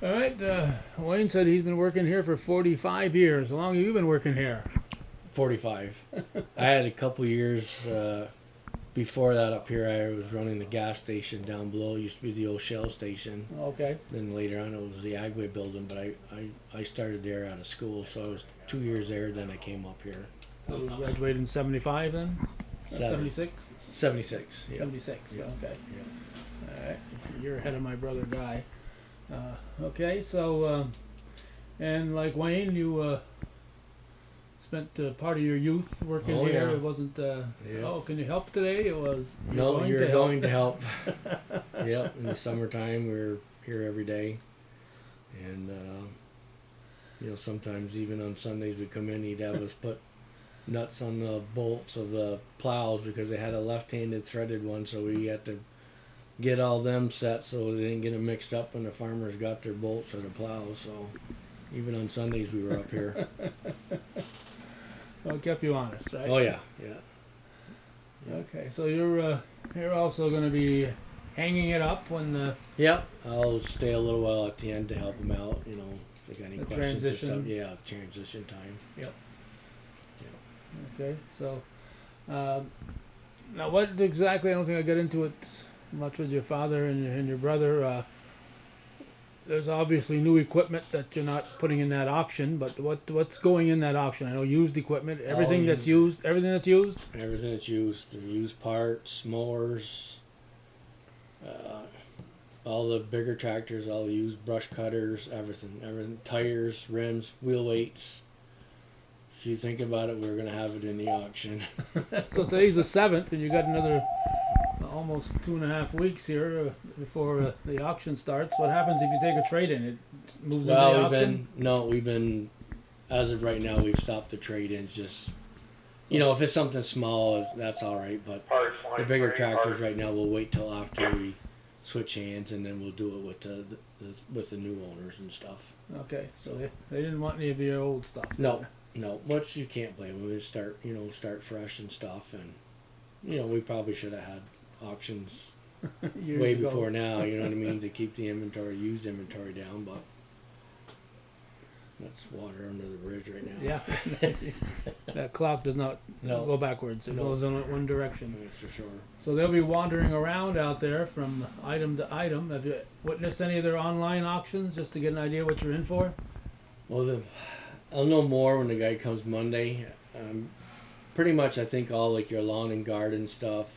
All right. Wayne said he's been working here for 45 years. How long have you been working here? 45. I had a couple years before that up here. I was running the gas station down below. It used to be the old Shell station. Okay. Then later on it was the Agway building, but I started there out of school, so I was 2 years there, then I came up here. So you graduated in 75 then? 76? 76, yeah. 76, Yeah. okay. All right. You're ahead of my brother Guy. Okay, so, and like Wayne, you spent part of your youth working Oh, here. yeah. It wasn't, Yeah. oh, can you help today? It was, No, you're help. going to help. Yep, in the summertime we're here every day. And, sometimes even on Sundays we come in, he'd have us put nuts on the bolts of the plows because they had a left-handed threaded one, so we had to get all them set so they didn't get them mixed up when the farmers got their bolts or the plows. So even on Sundays we were up here. Well, it kept you honest, right? Oh yeah, yeah. Okay, so you're also going to be hanging it up when the Yeah, I'll stay a little while at the end to help them out, if they got any The questions transition. or something. Yeah, transition time. Yep. okay. So now, what exactly? I don't think I got into it much with your father and your brother. There's obviously new equipment that you're not putting in that auction, but what's going in that auction? I know used equipment, everything that's used, everything that's used. Everything that's used, the used parts, mowers, all the bigger tractors, all the used brush cutters, everything, tires, rims, wheel weights. If you think about it, we're gonna have it in the auction. So today's the 7th, and you got another almost 2.5 weeks here before the auction starts. What happens if you take a trade-in? It moves into the auction? We've been, as of right now, we've stopped the trade-ins. Just, if it's something small, that's all right. But Parts, the line bigger frame, tractors parts. right now, we'll wait till after we switch hands, and then we'll do it with the new owners and stuff. Okay, so they didn't want any of your old stuff. No, which you can't blame them. We start fresh and stuff, and we probably should have had auctions Years way ago. before now. You know what I mean, to keep the used inventory down, but. That's water under the bridge right now. Yeah. That clock does not No. go backwards. It No. goes in one direction. That's for sure. So they'll be wandering around out there from item to item. Have you witnessed any of their online auctions just to get an idea what you're in for? Well, I'll know more when the guy comes Monday. Pretty much, I think all like your lawn and garden stuff.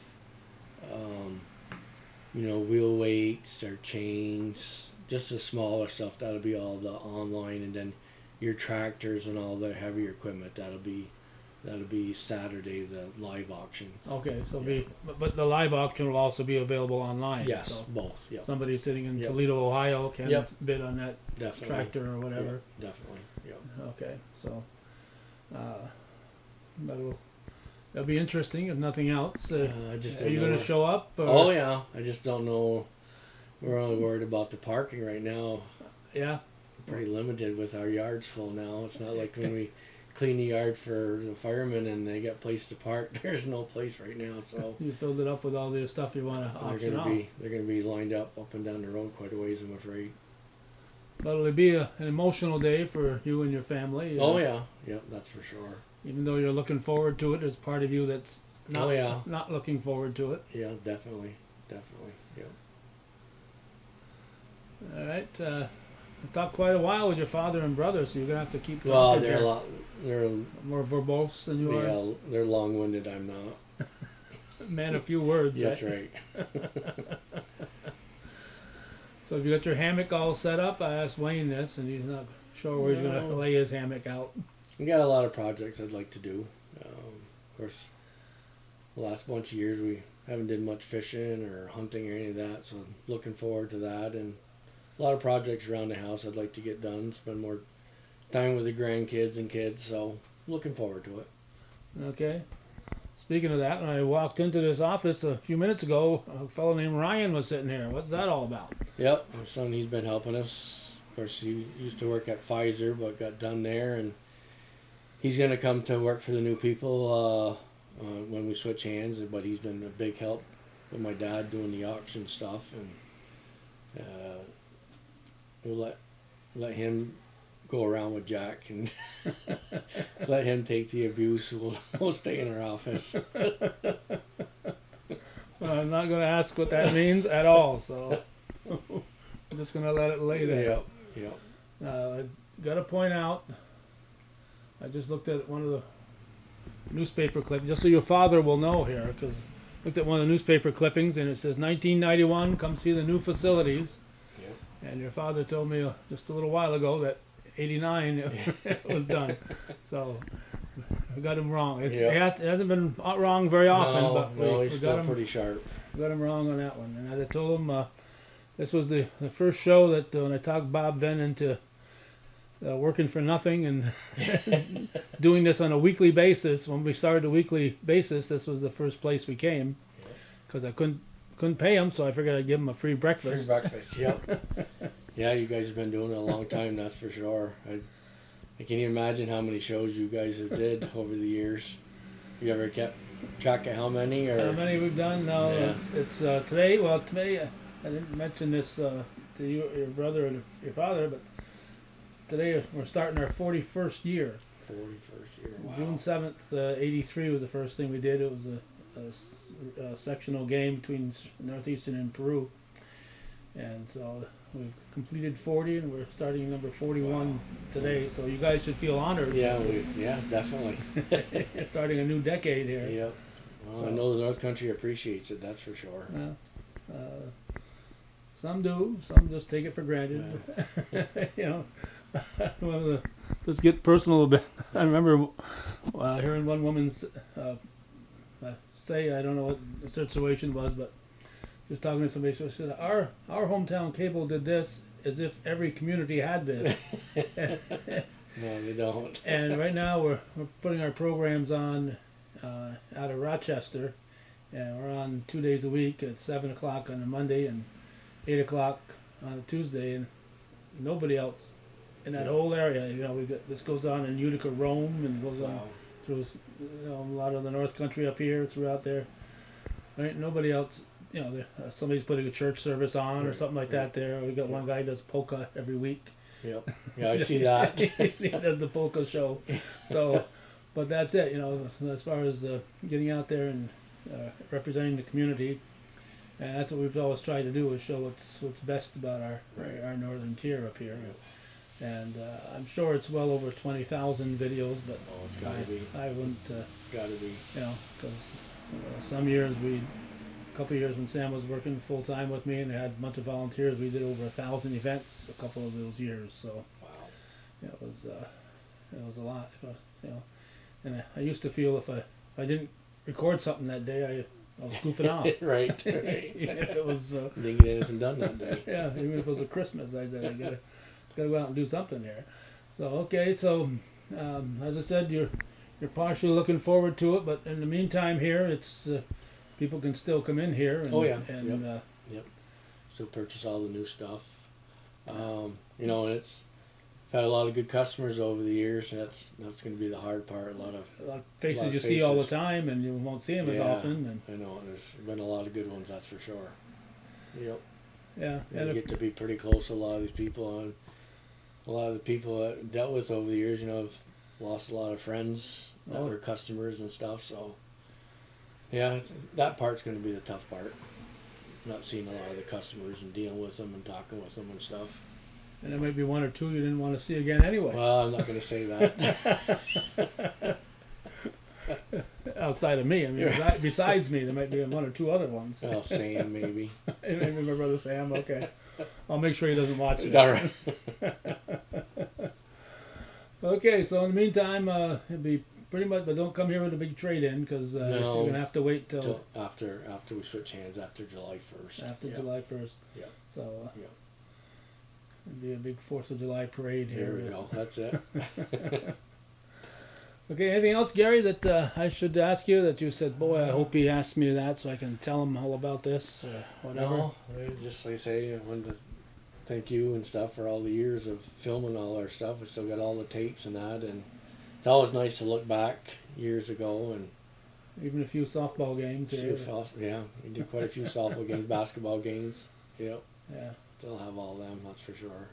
Wheel weights or chains, just the smaller stuff. That'll be all the online, and then your tractors and all the heavier equipment. That'll be Saturday, the live auction. Okay, so Yeah. but the live auction will also be available online. Yes, So both. Yeah, somebody sitting in Yep. Toledo, Ohio can Yep. bid on that definitely. tractor or whatever. Yeah, definitely. Yeah. Okay, so that'll be interesting if nothing else. I just Are don't you know going to where- show up? Or? Oh yeah, I just don't know. We're only worried about the parking right now. Yeah. Pretty limited with our yards full now. It's not like when we clean the yard for the firemen and they got place to park. There's no place right now, so You filled it up with all the stuff you want to they're auction off. gonna be lined up and down the road quite a ways, I'm afraid. But it'll be an emotional day for you and your family. Oh yeah, that's for sure. Even though you're looking forward to it, there's part of you that's not Oh, yeah. not looking forward to it. Yeah, definitely, yeah. All right. I talked quite a while with your father and brother, so you're gonna have to keep Well, talking. they're a here. lot. They're More verbose than you are. yeah, they're long-winded. I'm not. Man, a few words. That's eh? right. So if you got your hammock all set up, I asked Wayne this, and he's not sure where he's gonna No. lay his hammock out. We got a lot of projects I'd like to do. Of course, the last bunch of years we haven't did much fishing or hunting or any of that, so I'm looking forward to that. And a lot of projects around the house I'd like to get done, spend more time with the grandkids and kids, so looking forward to it. Okay. Speaking of that, when I walked into this office a few minutes ago, a fellow named Ryan was sitting here. What's that all about? Yep, my son, he's been helping us. Of course, he used to work at Pfizer, but got done there, and he's going to come to work for the new people when we switch hands, but he's been a big help with my dad doing the auction stuff, and we'll let him go around with Jack and let him take the abuse. We'll stay in our office. I'm not going to ask what that means at all, so I'm just going to let it lay there. Yep. I got to point out, I just looked at one of the newspaper clippings, just so your father will know here, because looked at one of the newspaper clippings and it says 1991, come see the new facilities. Yep. And your father told me just a little while ago that 89 it was done. So I got him wrong. It hasn't been wrong very often, but he's we still got him pretty sharp. got him wrong on that one. And I told him this was the first show that when I talked Bob Venn into working for nothing and doing this on a weekly basis. When we started a weekly basis, this was the first place we came because I couldn't pay him, so I figured I'd give him a free breakfast. Free breakfast, yep. Yeah, you guys have been doing it a long time, that's for sure. I can't even imagine how many shows you guys have did over the years. You ever kept track of how many? Or How many we've done? No, Yeah. it's today. Well, today I didn't mention this to you, your brother, and your father, but today we're starting our 41st year. 41st year. Wow. June 7th, 83 was the first thing we did. It was a sectional game between Northeastern and Peru. And so we've completed 40 and we're starting number 41 today. So you guys should feel honored. Yeah, definitely. You're starting a new decade here. Yep. Well, So- I know the North Country appreciates it, that's for sure. Some do, some just take it for granted. You know, well, let's get personal a bit. I remember hearing one woman say, I don't know what the situation was, but just talking to somebody, so I said, our hometown cable did this as if every community had this. No, they don't. And right now we're putting our programs on out of Rochester, and we're on 2 days a week at 7 o'clock on a Monday and 8 o'clock on a Tuesday, and nobody else in that whole area. You know, we got this goes on in Utica, Rome, and goes on Wow. through a lot of the North Country up here, throughout there. Right? Nobody else. You know, somebody's putting a church service on or Right, something like that. There, we got one guy who does polka every week. Yep. Yeah, I see that. He does the polka show. So, but that's it. You know, as far as getting out there and representing the community, and that's what we've always tried to do, is show what's best about our northern tier up here. And I'm sure it's well over 20,000 videos, but Oh, it's gotta be. I wouldn't, Gotta be. you know, because some years a couple of years when Sam was working full time with me and they had a bunch of volunteers, we did over 1,000 events a couple of those years. So Wow. it was a lot. You know, and I used to feel if I didn't record something that day, I was goofing off. Right. Even if it was Didn't get anything done that day. yeah, even if it was a Christmas, I said I gotta go out and do something here. So okay, so as I said, you're partially looking forward to it, but in the meantime, here it's people can still come in here. And, Oh, yeah. and Still purchase all the new stuff. You know, and it's had a lot of good customers over the years. And that's going to be the hard part. A lot of faces lot of you see all the faces. time, and you won't see them as Yeah. often. And I know there's been a lot of good ones. That's for sure. Yep. yeah, And and you get to be pretty close to a lot of these people. And a lot of the people that I've dealt with over the years, you know, have lost a lot of friends that Oh. were customers and stuff. So yeah, that part's going to be the tough part. Not seeing a lot of the customers and dealing with them and talking with them and stuff. and there might be one or two you didn't want to see again anyway. Well, I'm not going to say that. Outside of me, I mean, besides me, there might be one or two other ones. Well, Sam maybe. Maybe my brother Sam. Okay, I'll make sure he doesn't watch this. All right. Okay, so in the meantime, it'd be pretty much, but don't come here with a big trade-in because No. you're gonna have to wait till Till after we switch hands after July 1st. after Yeah. July 1st. Yeah. So Yeah. it'd be a big 4th of July parade here. There we go. That's it. Okay, anything else, Gary, that I should ask you that you said, boy, I hope he asked me that so I can tell him all about this or whatever? No, just like I say, I wanted to thank you and stuff for all the years of filming all our stuff. We still got all the tapes and that, and it's always nice to look back years ago and Even a few softball games see here. if yeah, we did quite a few softball games, basketball games. Yep, Yeah, still have all them. That's for sure.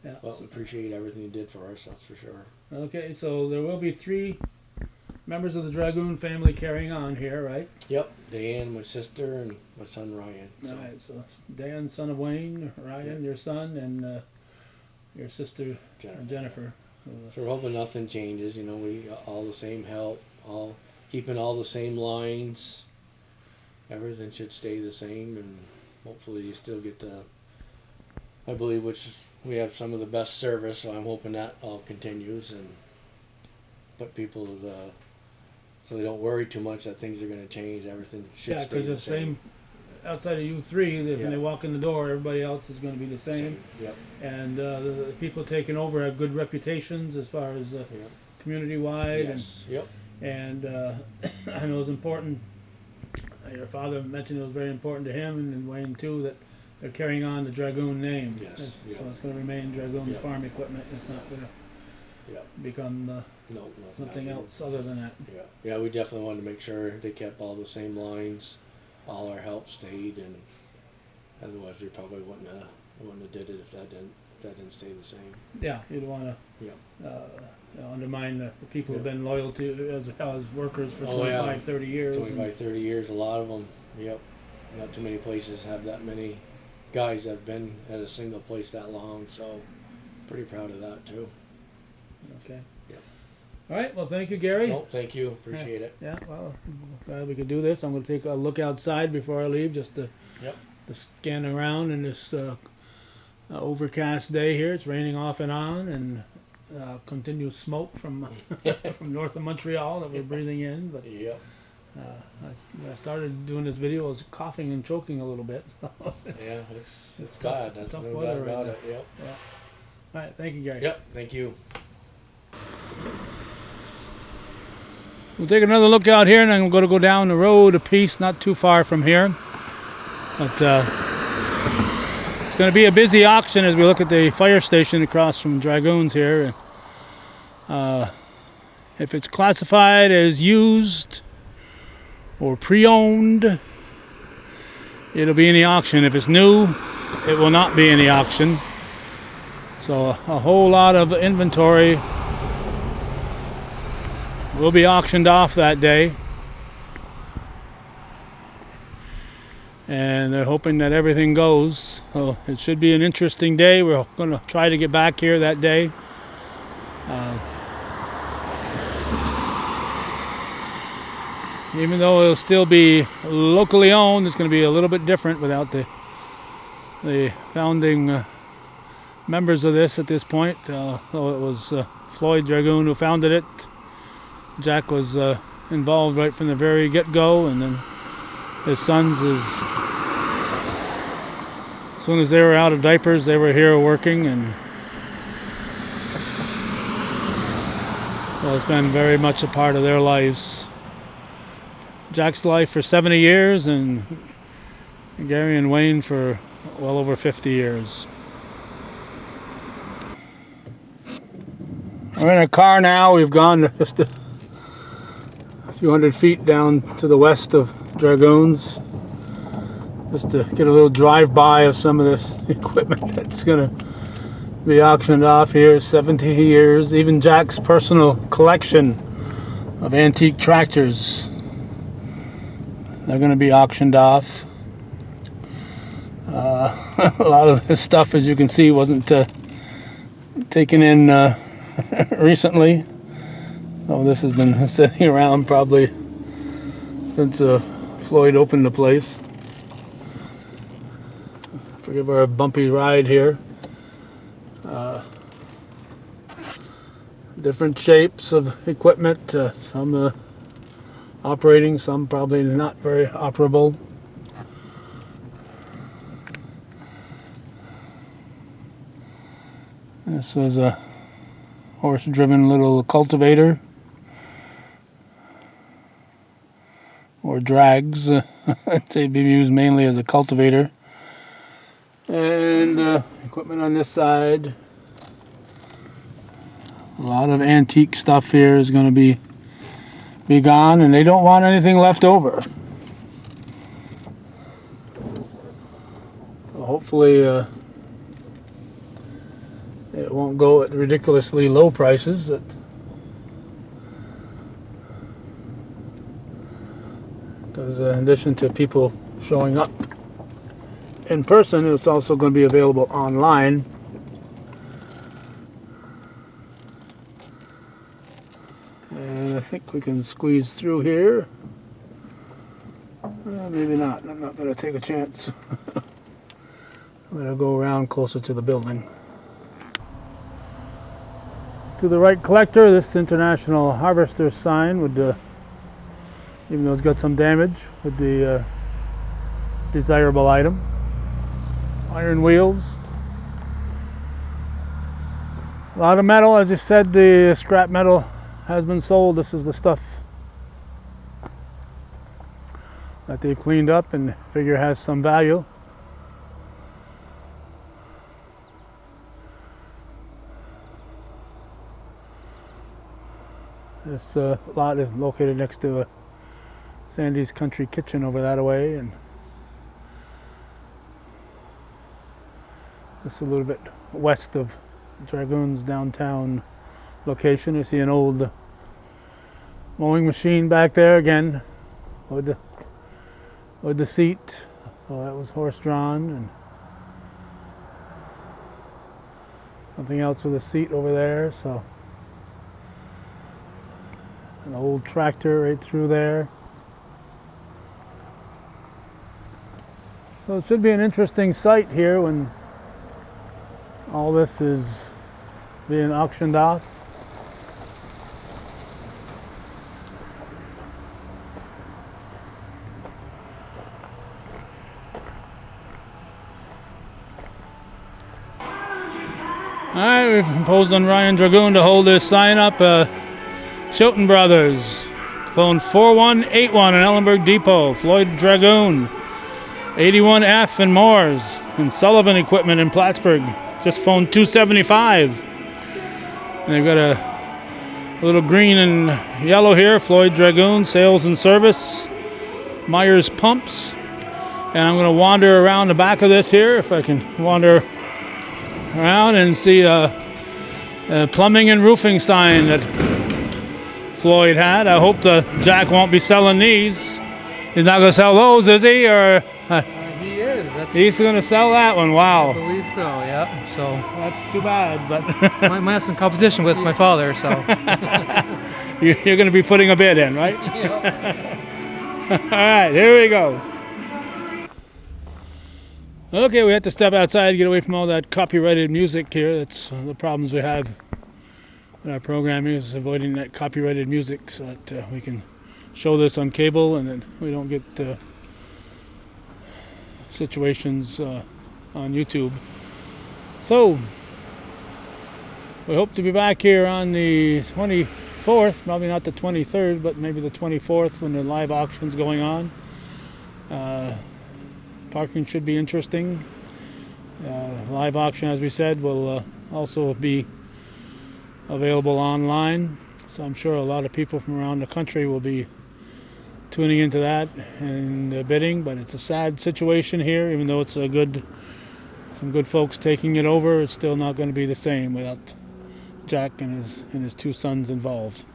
yeah. Well, we appreciate everything you did for us. That's for sure. Okay, so there will be 3 members of the Dragoon family carrying on here, right? Yep, Diane, my sister, and my son Ryan. So. All right, so Dan, son of Wayne, Ryan, your son, and your sister Jennifer. So we're hoping nothing changes. You know, we got all the same help, all keeping all the same lines. Everything should stay the same, and hopefully you still get the. I believe we have some of the best service, so I'm hoping that all continues and put people so they don't worry too much that things are going to change. Everything should Yeah, stay because the the same outside of you 3, that Yeah. when they walk in the door, everybody else is going to be the same. Yep. And the people taking over have good reputations as far as Yep. community-wide. Yes. Yep. And I know it's important. Your father mentioned it was very important to him, and Wayne too, that they're carrying on the Dragoon name. Yes, So yeah. it's going to remain Dragoon Yeah. Farm Equipment. It's not going to Yep. become No, nothing something happened. else other than that. Yeah, yeah, we definitely wanted to make sure they kept all the same lines, all our help stayed, and otherwise we probably wouldn't have did it if that didn't stay the same. Yeah, you don't want Yeah. to undermine the people who've Yeah. been loyal to as workers for Oh, 25, yeah. 30 years. 25, 30 years, a lot of them. Yep. Not too many places have that many guys that have been at a single place that long, so pretty proud of that too. Okay. Yeah. All right. Well, thank you, Gary. No, thank you, appreciate it. Yeah. Well, glad we could do this. I'm going to take a look outside before I leave, just to Yep. scan around in this overcast day here. It's raining off and on, and continuous smoke from from north of Montreal that we're breathing in. But Yep. I started doing this video, I was coughing and choking a little bit. So. Yeah, it's tough- bad. That's tough no weather doubt right about now. it. Yep. All right, thank you, Gary. Yep. Thank you. We'll take another look out here, and I'm going to go down the road a piece, not too far from here. But it's going to be a busy auction as we look at the fire station across from Dragoons here. If it's classified as used or pre-owned, it'll be in the auction. If it's new, it will not be in the auction. So a whole lot of inventory will be auctioned off that day. And they're hoping that everything goes. So it should be an interesting day. We're going to try to get back here that day. Even though it'll still be locally owned, it's going to be a little bit different without the founding members of this at this point. Though it was Floyd Dragoon who founded it. Jack was involved right from the very get-go, and then his sons, as soon as they were out of diapers, they were here working, and so it's been very much a part of their lives. Jack's life for 70 years, and Gary and Wayne for well over 50 years. We're in a car now. We've gone just a few hundred feet down to the west of Dragoons, just to get a little drive-by of some of this equipment that's going to be auctioned off here. 70 years. Even Jack's personal collection of antique tractors, they're going to be auctioned off. A lot of this stuff, as you can see, wasn't taken in recently. So this has been sitting around probably since Floyd opened the place. Forgive our bumpy ride here. Different shapes of equipment, some operating, some probably not very operable. This was a horse-driven little cultivator, or drags. They'd be used mainly as a cultivator. And equipment on this side. A lot of antique stuff here is going to be gone, and they don't want anything left over. So hopefully it won't go at ridiculously low prices. Because in addition to people showing up in person, it's also going to be available online. And I think we can squeeze through here. Maybe not. I'm not going to take a chance. I'm going to go around closer to the building. To the right collector, this International Harvester sign would, even though it's got some damage, would be a desirable item. Iron wheels. A lot of metal, as I said, the scrap metal has been sold. This is the stuff that they've cleaned up and figure has some value. This lot is located next to Sandy's Country Kitchen over that way, and just a little bit west of Dragoon's downtown location. You see an old mowing machine back there again with the seat. So that was horse drawn, and something else with a seat over there. So an old tractor right through there. So it should be an interesting sight here when all this is being auctioned off. All right, we've imposed on Ryan Dragoon to hold this sign up. Chilton Brothers, phone 4181 in Ellenburg Depot. Floyd Dragoon, 81F in Moores, and Sullivan Equipment in Plattsburgh. Just phone 275. And they've got a little green and yellow here. Floyd Dragoon, Sales and Service, Myers Pumps. And I'm going to wander around the back of this here, if I can wander around and see a plumbing and roofing sign that Floyd had. I hope the Jack won't be selling these. He's not going to sell those, is he? Or He is. he's going to sell that one? I Wow, believe so. Yeah. So that's too bad. But might have some competition with my father. So. you're going to be putting a bid in, right? All right, here we go. Okay, we have to step outside, get away from all that copyrighted music here. That's the problems we have in our programming, is avoiding that copyrighted music so that we can show this on cable and that we don't get situations on YouTube. So, we hope to be back here on the 24th, probably not the 23rd, but maybe the 24th when the live auction's going on. Parking should be interesting. Live auction, as we said, will also be available online. So I'm sure a lot of people from around the country will be tuning into that and bidding. But it's a sad situation here, even though it's some good folks taking it over. It's still not going to be the same without Jack and his two sons involved.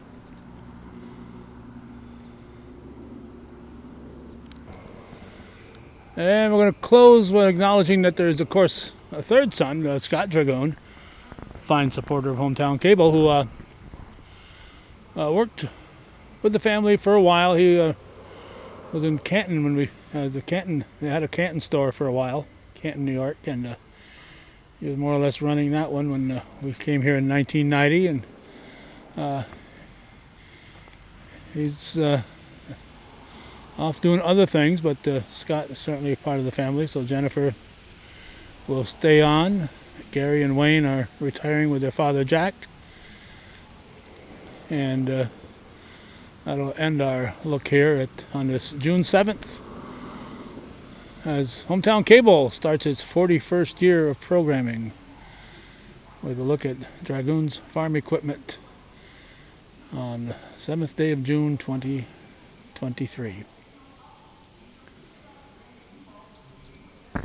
And we're going to close with acknowledging that there's, of course, a third son, Scott Dragoon, fine supporter of Hometown Cable, who worked with the family for a while. He was in Canton when they had a Canton store for a while, Canton, New York, and he was more or less running that one when we came here in 1990, and he's off doing other things, but Scott is certainly a part of the family, so Jennifer will stay on. Gary and Wayne are retiring with their father Jack, and that'll end our look here on this June 7th as Hometown Cable starts its 41st year of programming with a look at Dragoon's farm equipment on the 7th day of June 2023.